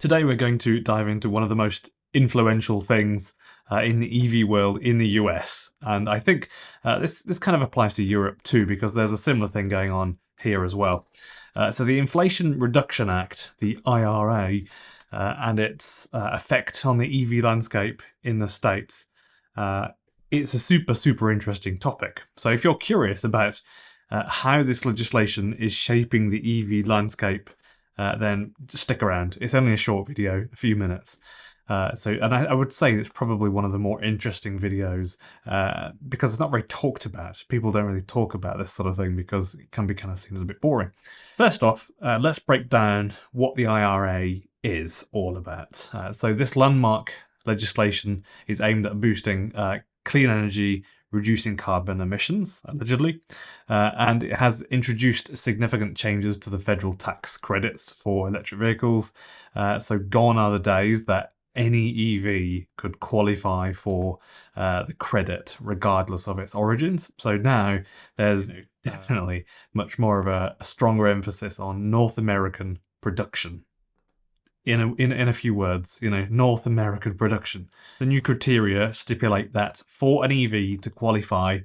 Today we're going to dive into one of the most influential things in the EV world in the US, and I think this kind of applies to Europe too, because there's a similar thing going on here as well. So the Inflation Reduction Act, the IRA, and its effect on the EV landscape in the States, it's a super interesting topic. So if you're curious about how this legislation is shaping the EV landscape, then stick around. It's only a short video, a few minutes. And I would say it's probably one of the more interesting videos because it's not very talked about. People don't really talk about this sort of thing because it can be kind of seen as a bit boring. First off, let's break down what the IRA is all about. So this landmark legislation is aimed at boosting clean energy, reducing carbon emissions, allegedly, and it has introduced significant changes to the federal tax credits for electric vehicles. So gone are the days that any EV could qualify for the credit regardless of its origins. So now there's definitely much more of a stronger emphasis on North American production. In a few words, North American production. The new criteria stipulate that for an EV to qualify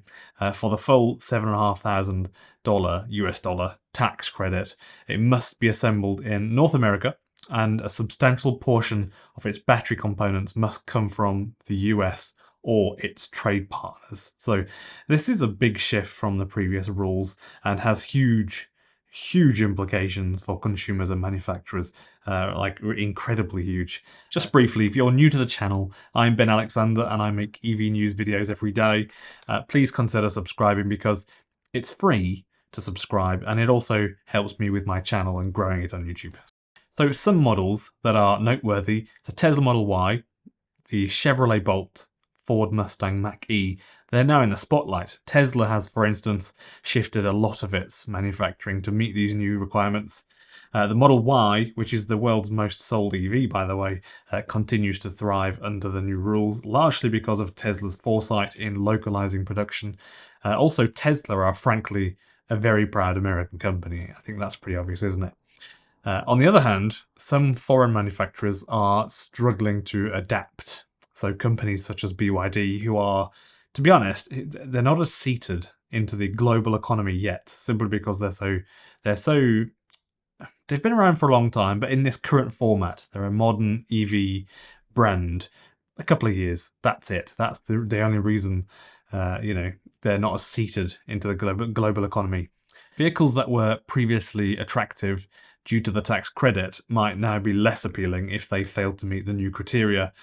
for the full $7,500 US dollar tax credit, it must be assembled in North America, and a substantial portion of its battery components must come from the US or its trade partners. So this is a big shift from the previous rules and has huge implications for consumers and manufacturers, like incredibly huge. Just briefly, if you're new to the channel, I'm Ben Alexander and I make EV news videos every day. Please consider subscribing because it's free to subscribe and it also helps me with my channel and growing it on YouTube. So some models that are noteworthy: the Tesla Model Y, the Chevrolet Bolt, Ford Mustang Mach-E. They're now in the spotlight. Tesla has, for instance, shifted a lot of its manufacturing to meet these new requirements. The Model Y, which is the world's most sold EV, by the way, continues to thrive under the new rules, largely because of Tesla's foresight in localizing production. Also, Tesla are frankly a very proud American company. I think that's pretty obvious, isn't it? On the other hand, some foreign manufacturers are struggling to adapt. So companies such as BYD, who are, to be honest, they're not as seated into the global economy yet, simply because they've been around for a long time, but in this current format, they're a modern EV brand. A couple of years, that's it. That's the only reason, they're not as seated into the global economy. Vehicles that were previously attractive due to the tax credit might now be less appealing if they failed to meet the new criteria.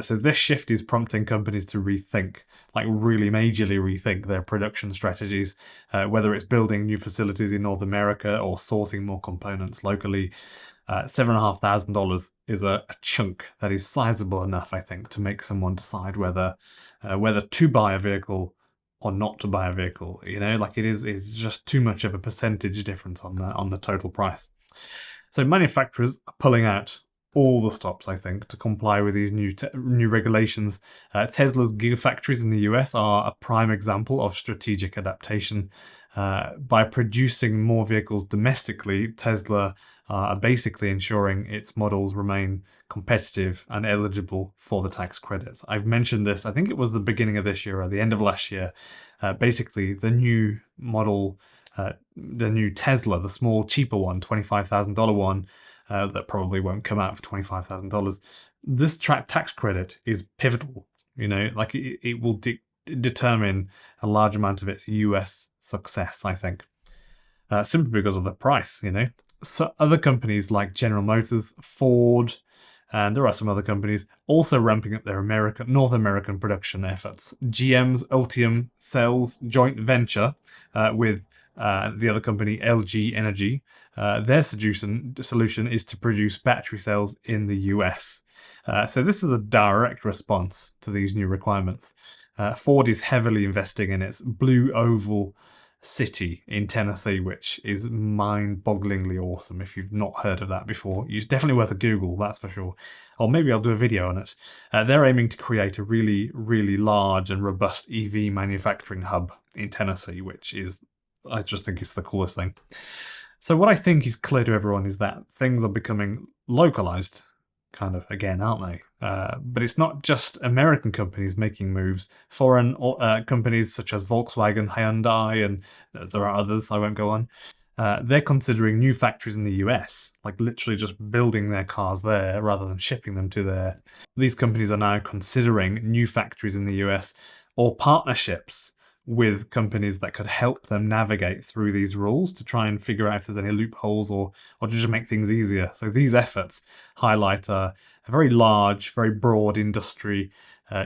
So this shift is prompting companies to rethink, like really majorly rethink their production strategies, whether it's building new facilities in North America or sourcing more components locally. $7,500 is a chunk that is sizable enough, I think, to make someone decide whether to buy a vehicle or not to buy a vehicle. It's just too much of a percentage difference on the total price. So manufacturers are pulling out all the stops, I think, to comply with these new regulations. Tesla's gigafactories in the US are a prime example of strategic adaptation. By producing more vehicles domestically, Tesla are basically ensuring its models remain competitive and eligible for the tax credits. I've mentioned this, I think it was the beginning of this year or the end of last year. Basically, the new model, the new Tesla, the small, cheaper one, $25,000 one, that probably won't come out for $25,000. This tax credit is pivotal. It will determine a large amount of its US success, I think, simply because of the price. So other companies like General Motors, Ford, and there are some other companies also ramping up their North American production efforts. GM's Ultium Cells joint venture with the other company, LG Energy, their solution is to produce battery cells in the US. So this is a direct response to these new requirements. Ford is heavily investing in its Blue Oval City in Tennessee, which is mind-bogglingly awesome. If you've not heard of that before, it's definitely worth a Google, that's for sure. Or maybe I'll do a video on it. They're aiming to create a really large and robust EV manufacturing hub in Tennessee, which is, I just think it's the coolest thing. So what I think is clear to everyone is that things are becoming localized kind of again, aren't they? But it's not just American companies making moves. Foreign companies such as Volkswagen, Hyundai, and there are others I won't go on. They're considering new factories in the US, like literally just building their cars there rather than shipping them to there. These companies are now considering new factories in the US or partnerships with companies that could help them navigate through these rules to try and figure out if there's any loopholes or to just make things easier. So these efforts highlight a very large, very broad industry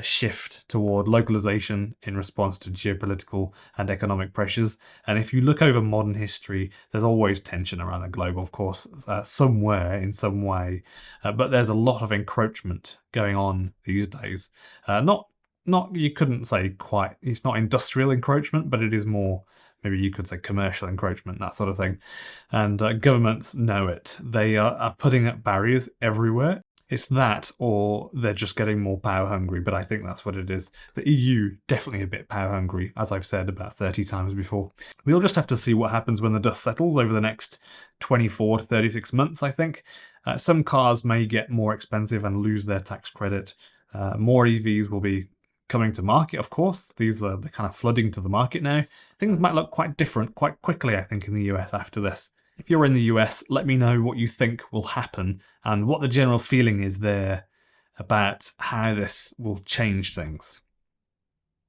shift toward localization in response to geopolitical and economic pressures. And if you look over modern history, there's always tension around the globe, of course, somewhere in some way. But there's a lot of encroachment going on these days. Not you couldn't say quite. It's not industrial encroachment, but it is more. Maybe you could say commercial encroachment, that sort of thing. And governments know it. They are putting up barriers everywhere. It's that, or they're just getting more power hungry, but I think that's what it is. The EU, definitely a bit power hungry, as I've said about 30 times before. We'll just have to see what happens when the dust settles over the next 24 to 36 months, I think. Some cars may get more expensive and lose their tax credit. More EVs will be coming to market, of course. These are the kind of flooding to the market now. Things might look quite different quite quickly, I think, in the US after this. If you're in the US, let me know what you think will happen and what the general feeling is there about how this will change things.